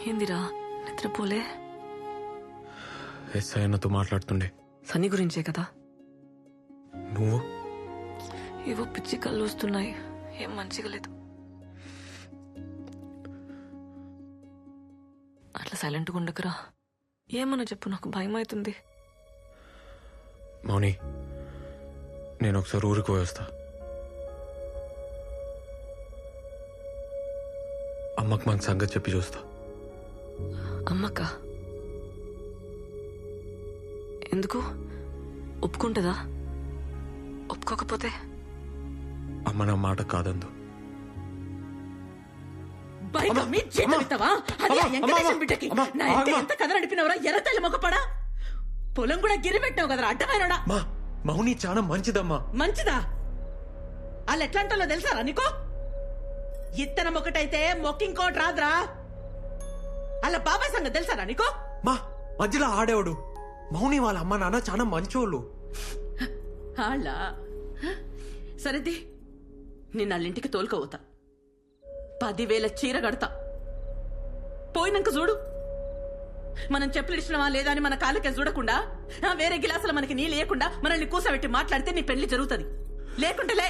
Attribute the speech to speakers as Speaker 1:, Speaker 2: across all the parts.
Speaker 1: ఏందిరా నిద్రపోలే?
Speaker 2: ఎస్ఐ అన్నతో మాట్లాడుతుండే.
Speaker 1: సన్నీ గురించే కదా?
Speaker 2: నువ్వు?
Speaker 1: ఏవో పిచ్చి కళ్ళు వస్తున్నాయి, ఏం మంచిగా లేదు. అట్లా సైలెంట్గా ఉండకురా. ఏమన్నా చెప్పు, నాకు భయం అవుతుంది.
Speaker 2: మౌని, నేను ఒకసారి ఊరికి పోయి వస్తా. అమ్మకు మన సంగతి చెప్పి చూస్తా.
Speaker 1: అమ్మక్క ఎందుకు? ఒప్పుకుంటుందా? ఒప్పుకోకపోతే?
Speaker 2: అమ్మ నా మాట కాదందు.
Speaker 3: పొలం కూడా గిరి పెట్టావు కదరా అడ్డమైనడా.
Speaker 2: మౌని చాలా మంచిదమ్మా.
Speaker 3: మంచిదా? వాళ్ళు ఎట్లాంటో తెలుసారా నీకో? ఇత్తనం ఒకటైతే మొక్కింకోటి రాదురా. అలా బాబాయ్ సంగతి తెలుసారా నీకో?
Speaker 2: మా మధ్యలో ఆడేవాడు. మౌని వాళ్ళ అమ్మ నాన్న చాలా మంచోళ్ళు.
Speaker 3: సరేది, నేను వాళ్ళింటికి తోలుకోవతా. 10,000 చీర కడతా. పోయినాక చూడు. మనం చెప్పులు ఇచ్చినవా లేదా అని మన కాళ్ళకే చూడకుండా, వేరే గిలాసులు మనకి నీ లేకుండా మనల్ని కూసబెట్టి మాట్లాడితే నీ పెళ్లి జరుగుతుంది. లేకుంటే లే.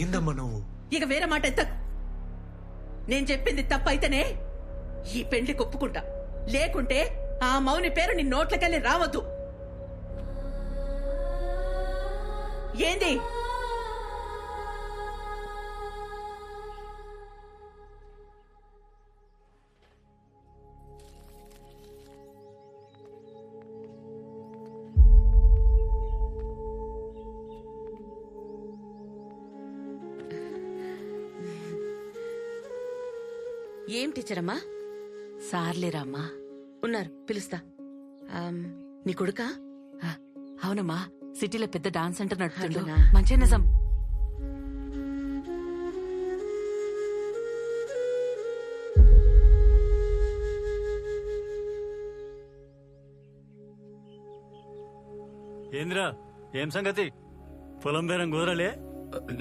Speaker 2: ఏందమ్మా నువ్వు?
Speaker 3: ఇక వేరే మాట ఎత్తకు. నేను చెప్పింది తప్పైతేనే ఈ పెళ్లి ఒప్పుకుంటా. లేకుంటే ఆ మౌని పేరు నీ నోట్లకెళ్ళి రావద్దు. ఏంది? ఏం టీచర్ అమ్మా?
Speaker 4: సార్లేరామ్మా.
Speaker 3: ఉన్నారు, పిలుస్తా. నీ కొడుకా?
Speaker 4: అవునమ్మా, సిటీలో పెద్ద డాన్స్ సెంటర్ నడుపుతుండు.
Speaker 3: అట్లనా?
Speaker 4: మంచి నిజం.
Speaker 5: ఏంద్రా, ఏం సంగతి? పొలం బేరం కుదరలే?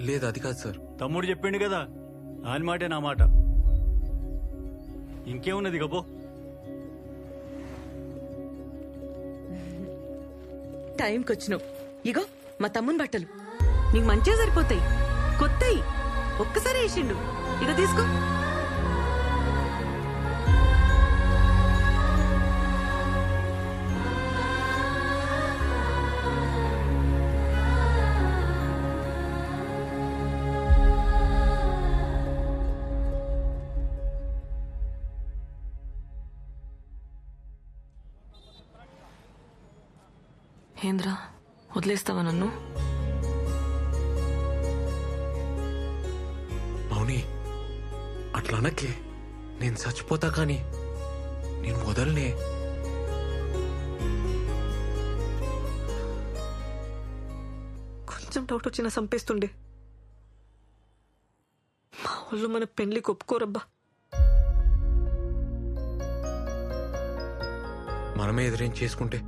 Speaker 2: లేదు, అది కాదు సార్.
Speaker 5: తమ్ముడు చెప్పిండు కదా, ఆయన మాటే నా మాట. ఇంకేమున్నది గబో.
Speaker 3: టైంకి వచ్చినావు. ఇగో మా తమ్ముని బట్టలు.
Speaker 4: నీకు మంచిగా సరిపోతాయి, కొత్తయి. ఒక్కసారి వేసిండు. ఇక తీసుకో.
Speaker 1: ఏంద్రా, వదిలేస్తావా నన్ను?
Speaker 2: మౌని, అట్లా అనకే. నేను చచ్చిపోతా కానీ నేను వదలనే.
Speaker 1: కొంచెం డౌట్ వచ్చినా చంపేస్తుండే. మా వాళ్ళు మన పెళ్లికి ఒప్పుకోరబ్బా.
Speaker 2: మనమే ఎదురేం చేసుకుంటే?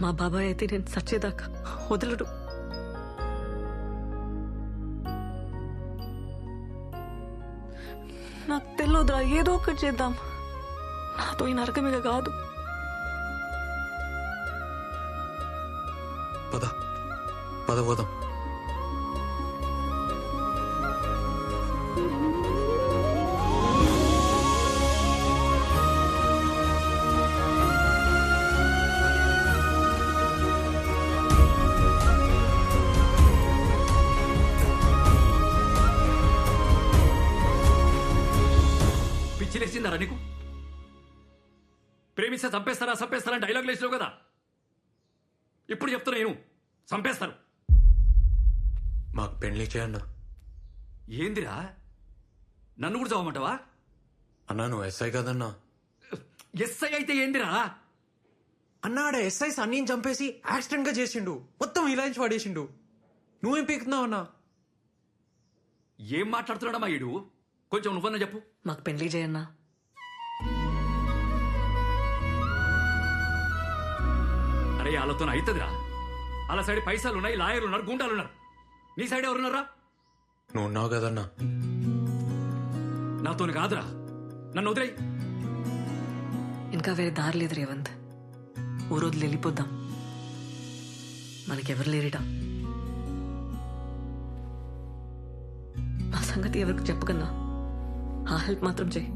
Speaker 1: మా బాబాయ్ అయితే నేను చచ్చేదాకా వదలడు. నాకు తెలియదురా, ఏదో ఒకటి చేద్దాం. నాతో ఈ నరకమిగ కాదు.
Speaker 2: పద పద పోదాం.
Speaker 6: పిచ్చిలేసిందారా నీకు? ప్రేమిస్తే చంపేస్తారా డైలాగ్ లేచినావు కదా. ఇప్పుడు చెప్తున్నా, నేను చంపేస్తారు.
Speaker 2: మాకు పెళ్లి చేయన్న.
Speaker 6: ఏందిరా, నన్ను కూడా చదవమంటావా?
Speaker 2: అన్నా, నువ్వు ఎస్ఐ కదన్నా.
Speaker 6: ఎస్ఐ అయితే ఏందిరా?
Speaker 2: అన్నాడ ఎస్ఐ సన్నీని చంపేసి యాక్సిడెంట్ గా చేసిండు. మొత్తం ఇలాంటి పడేసిండు. నువ్వేం పీకుతున్నావు అన్నా?
Speaker 6: ఏం మాట్లాడుతున్నాడమ్మా ఈడు? కొంచెం నువ్వన్నా చెప్పు.
Speaker 1: మాకు పెళ్లి చేయన్నా.
Speaker 6: అరే, వాళ్ళతో అవుతుందిరా. వాళ్ళ సైడ్ పైసలు ఉన్నాయి, లాయర్లు ఉన్నారు, గుండాలు ఉన్నారు. నీ సైడ్ ఎవరున్నారా?
Speaker 2: నువ్వు ఉన్నావు కదన్నా.
Speaker 6: నాతో కాదురా, నన్ను వదిలేయి.
Speaker 1: ఇంకా వేరే దారి లేదు రేవంత్. ఓ రోజులు వెళ్ళిపోద్దాం. మనకెవరు లేరిట. ఆ సంగతి ఎవరికి చెప్పకన్నా ఆ హెల్ప్ మాత్రం చేయి.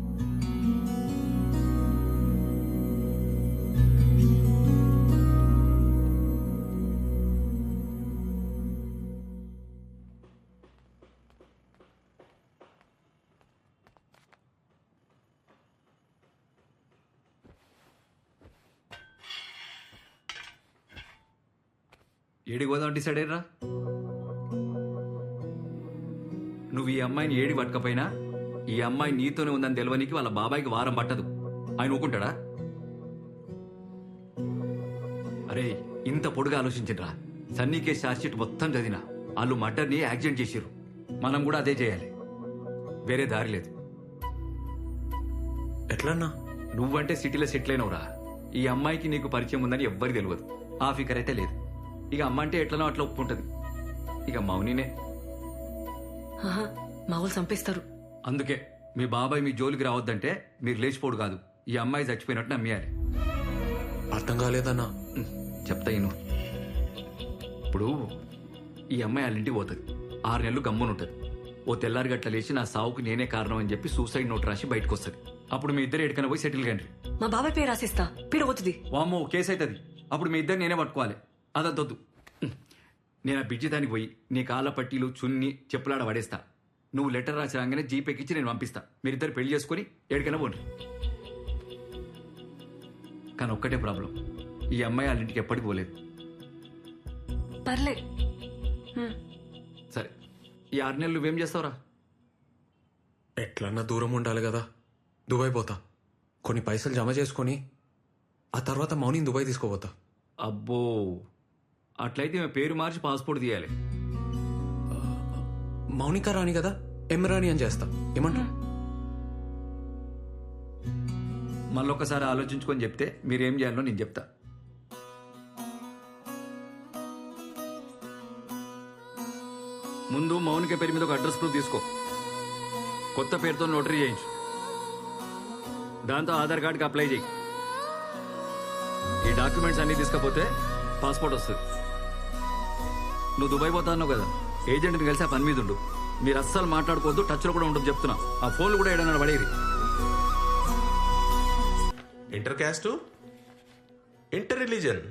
Speaker 6: ఏడికి పోదాం డిసైడ్ అయ్యరా? నువ్వు ఈ అమ్మాయిని ఏడి పట్టకపోయినా ఈ అమ్మాయి నీతోనే ఉందని తెలియనికి వాళ్ళ బాబాయికి వారం పట్టదు. ఆయన ఊకుంటాడా? అరే ఇంత పొడుగా ఆలోచించరా. సన్నీ కేసు ఛార్జ్షీట్ మొత్తం చదివినా వాళ్ళు మర్డర్ని యాక్సిడెంట్ చేసిర్రు. మనం కూడా అదే చేయాలి. వేరే దారి లేదు.
Speaker 2: ఎట్లన్నా?
Speaker 6: నువ్వంటే సిటీలో సెటిల్ అయినవురా. ఈ అమ్మాయికి నీకు పరిచయం ఉందని ఎవ్వరికి తెలియదు. ఆ ఫికర్ అయితే లేదు. ఇక అమ్మ అంటే ఎట్లనో అట్లా ఒప్పుకుంటది. ఇక మౌనినే.
Speaker 1: ఆహా, మా వాళ్ళు చంపేస్తారు.
Speaker 6: అందుకే మీ బాబాయ్ మీ జోలికి రావద్దంటే మీరు లేచిపోడు కాదు, ఈ అమ్మాయి చచ్చిపోయినట్టు నమ్మేయాలి.
Speaker 2: అర్థం కాలేదన్నా.
Speaker 6: చెప్తా ఇను. ఇప్పుడు ఈ అమ్మాయి వాళ్ళ ఇంటికి పోతుంది. 6 నెలలు గమ్మునుంటది. ఓ తెల్లారి గట్ల లేచి నా సావుకు నేనే కారణం అని చెప్పి సూసైడ్ నోట్ రాసి బయటకు వస్తుంది. అప్పుడు మీ ఇద్దరు ఎక్కడికైనా పోయి సెటిల్ కండి.
Speaker 1: మా బాబాయ్ పేరు రాసిస్తా, పీడ పోతుంది.
Speaker 6: వామ్మో కేసు అవుతుంది. అప్పుడు మీ ఇద్దరు నేనే పట్టుకోవాలి. అదొద్దు. నేను ఆ బిడ్జి దానికి పోయి నీ కాళ్ళ పట్టీలు చున్ని చెప్పులాడ పడేస్తా. నువ్వు లెటర్ రాసి రాగానే జీపేకిచ్చి నేను పంపిస్తా. మీరిద్దరు పెళ్లి చేసుకుని ఎక్కడికైనా పోండి. కానీ ఒక్కటే ప్రాబ్లం, ఈ అమ్మాయి వాళ్ళ ఇంటికి ఎప్పటికి పోలేదు.
Speaker 1: పర్లే.
Speaker 6: సరే, ఈ 6 నెలలు నువ్వేం చేస్తావురా?
Speaker 2: ఎట్లన్నా దూరం ఉండాలి కదా. దుబాయ్ పోతా. కొన్ని పైసలు జమ చేసుకొని ఆ తర్వాత మౌనిని దుబాయ్ తీసుకోపోతా.
Speaker 6: అబ్బో, అట్లయితే మేము పేరు మార్చి పాస్పోర్ట్ తీయాలి.
Speaker 2: మౌనిక రాణి కదా, ఎం రాణి అని చేస్తా. ఏమంటా?
Speaker 6: మళ్ళొక్కసారి ఆలోచించుకొని చెప్తే మీరేం చేయాలో నేను చెప్తా. ముందు మౌనిక పేరు మీద ఒక అడ్రస్ ప్రూఫ్ తీసుకో. కొత్త పేరుతో నోటరీ చేయించు. దాంతో ఆధార్ కార్డుకి అప్లై చేయి. ఈ డాక్యుమెంట్స్ అన్ని తీసుకపోతే పాస్పోర్ట్ వస్తుంది. నువ్వు దుబాయ్ పోతా అన్నావు కదా, ఏజెంట్ని కలిసి ఆ పని మీద ఉండు. మీరు అస్సలు మాట్లాడుకోవద్దు, టచ్లో కూడా ఉండదు చెప్తున్నా. ఆ ఫోన్లు కూడా ఏడన్నా పడేది.
Speaker 7: Inter caste, inter religion,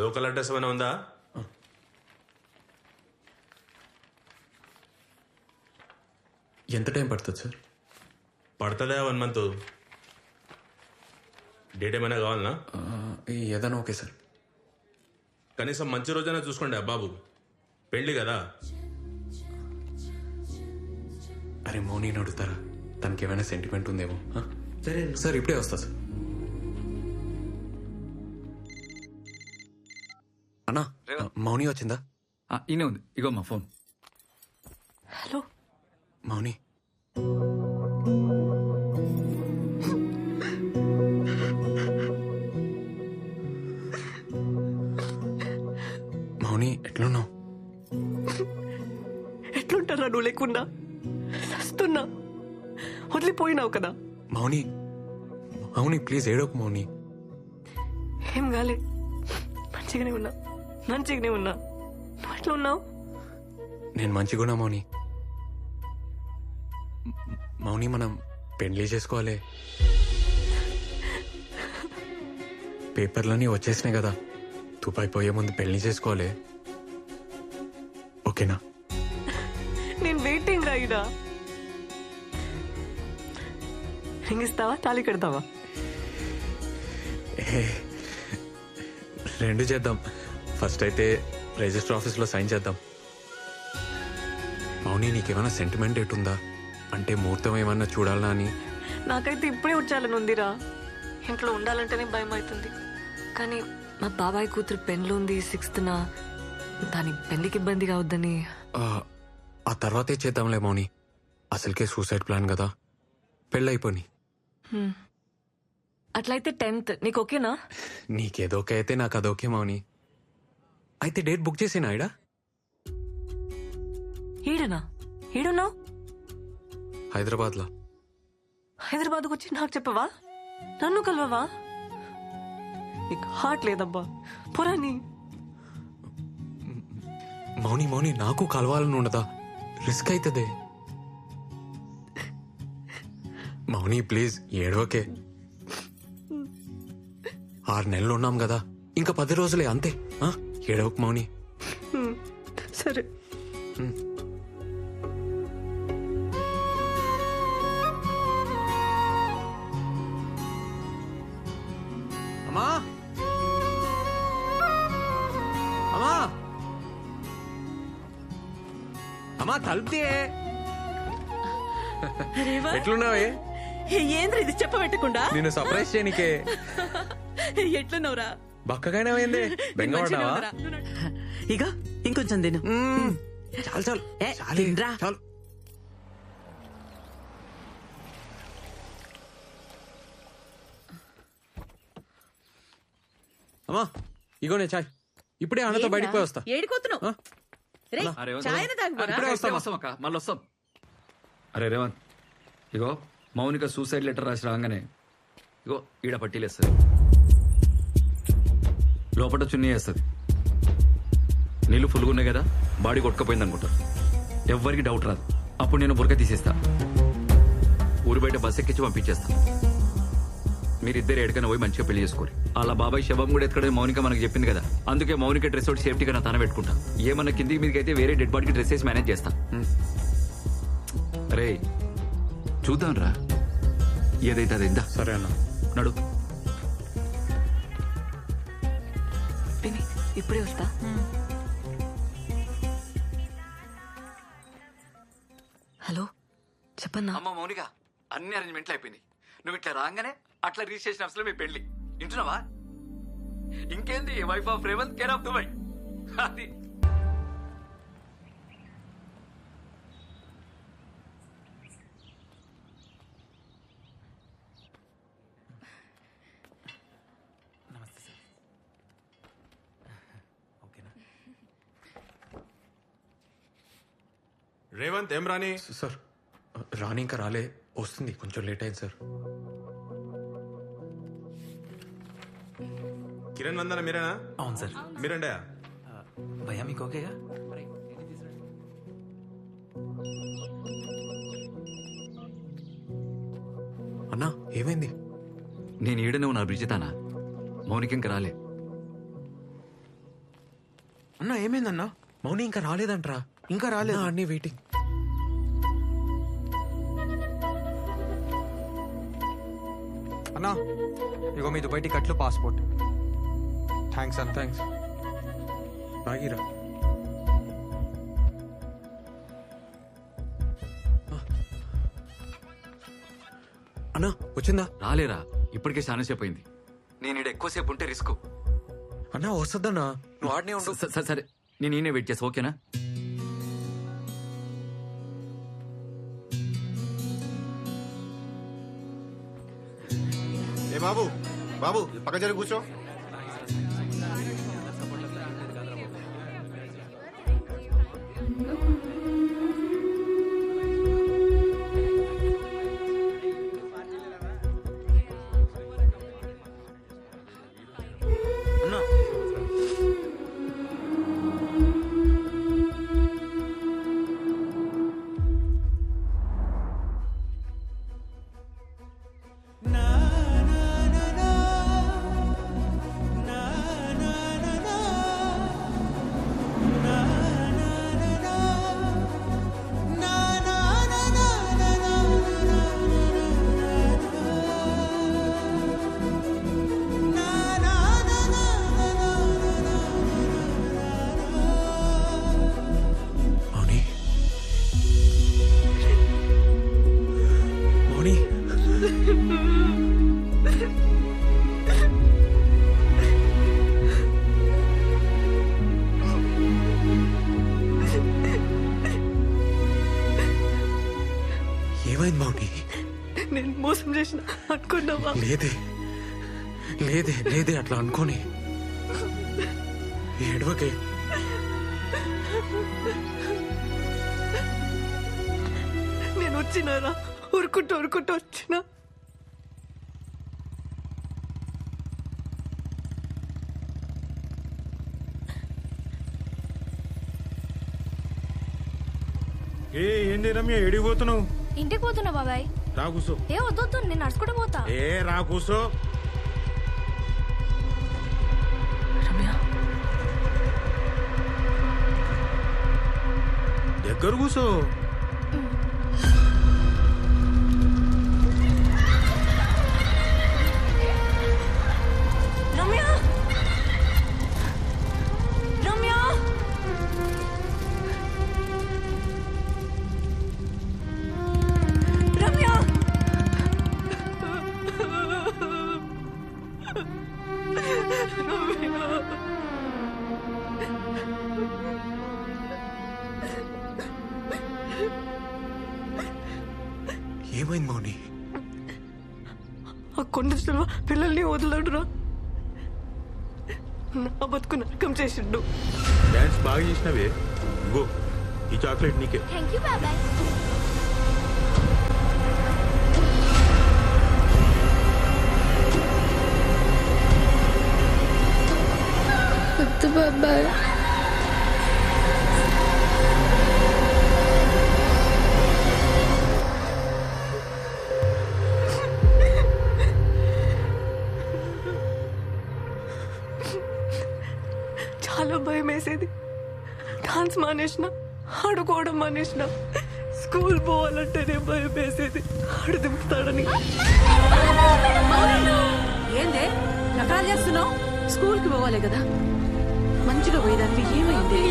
Speaker 7: local address ఏమైనా ఉందా?
Speaker 2: ఎంత టైం పడుతుంది సార్?
Speaker 7: పడుతుందా 1 month? డేట్ ఏమైనా కావాలనా?
Speaker 2: ఏదైనా ఓకే సార్.
Speaker 7: కనీసం మంచి రోజైనా చూసుకోండి బాబు, పెళ్ళి కదా.
Speaker 2: అరే మౌని అడుగుతారా? తనకి ఏమైనా సెంటిమెంట్ ఉందేమో. సరే సార్, ఇప్పుడే వస్తా సార్. అన్నా, మౌని వచ్చిందా?
Speaker 6: ఈయనే ఉంది, ఇగో మా ఫోన్.
Speaker 1: హలో
Speaker 2: మౌని, మౌని ఎట్లున్నావు?
Speaker 1: ఎట్లుంటారా నువ్వు లేకుండా? వస్తున్నా, వదిలిపోయినావు కదా.
Speaker 2: మౌని, మౌని ప్లీజ్ ఏడోకు మౌని.
Speaker 1: ఏం కాలే, మంచిగానే ఉన్నా. నువ్వు ఎట్లా ఉన్నావు?
Speaker 2: నేను మంచిగున్నా మౌని. మౌని మనం పెళ్లి చేసుకోవాలి. పేపర్లన్నీ వచ్చేసినాయి కదా, దుబాయ్ పోయే ముందు పెళ్లి చేసుకోవాలి. ఓకేనా?
Speaker 1: నేను వెయిటింగ్ రాయిడా. రింగ్ ఇస్తావా, తాళి కడతావా?
Speaker 2: రెండు చేద్దాం. ఫస్ట్ అయితే రిజిస్టర్ ఆఫీస్లో సైన్ చేద్దాం. మౌని, నీకేమైనా సెంటిమెంట్ ఎటుందా? అంటే ముహూర్తం ఏమన్నా చూడాలా అని.
Speaker 1: నాకైతే ఇప్పుడే వచ్చాలని ఉందిరా. ఇంట్లో ఉండాలంటేనే భయం అవుతుంది. కానీ మా బాబాయ్ కూతురు పెన్లో ఉంది 6th. దాని పెళ్లికి ఇబ్బంది కావద్దని.
Speaker 2: ఆ తర్వాతే చేద్దాంలే మౌని. అసలుకే సూసైడ్ ప్లాన్ కదా, పెళ్ళైపోని.
Speaker 1: అట్లయితే 10th నీకు ఓకేనా?
Speaker 2: నీకేదోకే అయితే నాకు అదోకే మౌని. అయితే డేట్ బుక్ చేసేనా?
Speaker 1: ఈడనా? ఈడున్నావు?
Speaker 2: హైదరాబాద్లో.
Speaker 1: హైదరాబాద్కు వచ్చి నాకు చెప్పవా? నన్ను కలవవా? నీకు హార్ట్ లేదబ్బా, పొరాని.
Speaker 2: మౌని మౌని నాకు కలవాలని ఉండదా? రిస్క్ అవుతుంది. మౌని ప్లీజ్ ఏడవకే. 6 నెలలు ఉన్నాం కదా, ఇంకా 10 రోజులే అంతే. ఏడవకు మౌని.
Speaker 1: సరే.
Speaker 2: అమ్మా అమ్మా అమ్మా తలుపుతే. ఎట్లున్నావే?
Speaker 3: ఏంద్ర ఇది చెప్పబెట్టకుండా?
Speaker 2: నిన్ను సర్ప్రైజ్ చేయనికే.
Speaker 3: ఎట్లున్నావురా?
Speaker 2: బక్కగానేమైంది? బెంగపడ్డావా?
Speaker 4: ఇక ఇంకొంచెం తిను.
Speaker 2: చాలు చాలు
Speaker 4: ఏ,
Speaker 2: చాలు
Speaker 4: తినరా.
Speaker 2: చాలు. అమ్మా ఇగోనే చాయ్. ఇప్పుడే అన్నతో బయటికి పోయి వస్తా.
Speaker 3: ఏడిపోతున్నావు?
Speaker 2: ఆ?
Speaker 3: రేయ్,
Speaker 6: అరే
Speaker 3: చాయన తాగుపోరా?
Speaker 2: ఇప్పుడే వస్తాం.
Speaker 6: వస్తాం అక్క, మళ్ళీ వస్తాం. అరే రేవంత్, ఇగో మౌనిక సూసైడ్ లెటర్ రాసి రాగానే ఇగో ఈడ పట్టీలేస్తుంది, లోపల చున్నీ వేస్తుంది. నీళ్ళు ఫుల్గా ఉన్నాయి కదా, బాడీ కొట్టుకపోయింది అనుకుంటారు. ఎవ్వరికి డౌట్ రాదు. అప్పుడు నేను బురక తీసేస్తా, ఊరి బయట బస్ ఎక్కించి పంపించేస్తా. మీరిద్దరు ఎక్కడికైనా పోయి మంచిగా పెళ్లి చేసుకోరు. అలా బాబాయ్ శవం కూడా ఎక్కడే మౌనిక మనకు చెప్పింది కదా, అందుకే మౌనిక డ్రెస్ ఒకటి సేఫ్టీగా నా తన పెట్టుకుంటా. ఏమన్నా కిందికి మీదకి అయితే వేరే డెడ్ బాడీకి డ్రెస్ వేసి మేనేజ్ చేస్తా. రే చూద్దాం రా, ఏదైతే అది ఇందా.
Speaker 2: సరే అన్న.
Speaker 6: నడు.
Speaker 1: పిన్ని ఇప్పుడే వస్తా. హలో చెప్పన్నా.
Speaker 6: అమ్మ మౌనిక, అన్ని అరేంజ్మెంట్లు అయిపోయింది. నువ్వు ఇట్లా రాగానే అట్లా రిజిస్ట్రేషన్ ఆఫీస్ లో మీ పెళ్లి. వింటున్నావా? ఇంకేంది, wife of Revanth, care of Dubai. అది
Speaker 7: రేవంత్ ఏం రాని?
Speaker 2: సార్ రాని ఇంకా రాలే, వస్తుంది, కొంచెం లేట్ అయింది సార్.
Speaker 7: కిరణ్ వందన మీరేనా?
Speaker 8: అవును సార్.
Speaker 7: మీరండే?
Speaker 8: భయ్యా మీకు ఓకేగా?
Speaker 2: అన్నా ఏమైంది?
Speaker 6: నేను ఈడనే ఉన్నా బ్రిజితానా, మౌనిక ఇంకా రాలే.
Speaker 2: అన్నా ఏమైందన్నా? మౌని ఇంకా రాలేదంట్రా. ఇంకా రాలేదు. అన్నీ వెయిటింగ్.
Speaker 9: అన్నా ఇగో మీ దుబాయ్ టికెట్లు, పాస్పోర్ట్. థ్యాంక్స్ అన్న.
Speaker 2: థ్యాంక్స్. బాగిరా. అన్నా వచ్చిందా?
Speaker 6: రాలేరా, ఇప్పటికే చాలా సేపు అయింది. నేను ఈడ ఎక్కువసేపు ఉంటే రిస్క్.
Speaker 2: అన్నా వస్తుందన్నా, నువ్వు ఆడనే ఉండు.
Speaker 6: సరే నేను ఈయనే వెయిట్ చేస్తా, ఓకేనా?
Speaker 10: ఏ బాబు, బాబు పక్క జరి కూర్చో.
Speaker 2: ఏమైంది మౌని?
Speaker 1: నేను మోసం చేసిన అనుకున్నావా?
Speaker 2: లేదే లేదే లేదే, అట్లా అనుకోని ఏడవకే.
Speaker 1: నేను వచ్చినారా, ఉరుకుంటూ వచ్చినా
Speaker 11: ఏంది రమ్య ఎడిగిపోతున్నావు?
Speaker 12: ఇంటికి పోతున్నా బాబాయ్.
Speaker 11: రా కూసో.
Speaker 12: ఏ వద్దు, నేను నడుచుకుంటూ పోతా.
Speaker 11: రా కూసో.
Speaker 1: రమ్య
Speaker 11: దగ్గర కూసో.
Speaker 1: రమ్య రమ్య రమ్య
Speaker 2: ఏమైంది మౌని?
Speaker 1: ఆ కొండ చెల్వ పిల్లల్ని వదలడురా. నా బతుకు నరకం చేసిండు.
Speaker 11: డాన్స్ బాగా చేసినవే. ఇగో ఈ చాక్లెట్ నీకే.
Speaker 12: థ్యాంక్ యూ బాబాయ్. వద్దు బాబాయ్.
Speaker 1: చాలా భయం వేసేది. డాన్స్ మానేసిన, ఆడుకోవడం మానేసిన, స్కూల్ పోవాలంటేనే భయం వేసేది. ఆడు దింపుతాడని.
Speaker 4: ఏందే నకరాలు చేస్తున్నావు? స్కూల్కి పోవాలి కదా, మంచిగా పోయేదానికి ఏమైంది?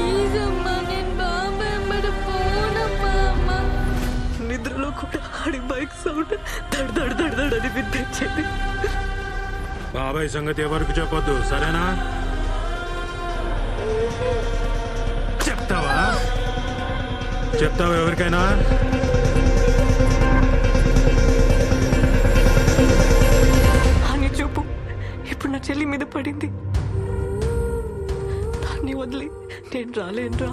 Speaker 1: నిద్రలో కూడా ఆడి బైక్ సౌండ్ దడ్ దడ్ దడ్ దడ్ అని వినిపించేది.
Speaker 11: బాబాయ్ సంగతి ఎవరికి చెప్పొద్దు, సరేనా? చెప్తావా ఎవరికైనా?
Speaker 1: అని చూపు ఇప్పుడు నా చెల్లి మీద పడింది. దాన్ని వదిలి నేను రాలేనురా.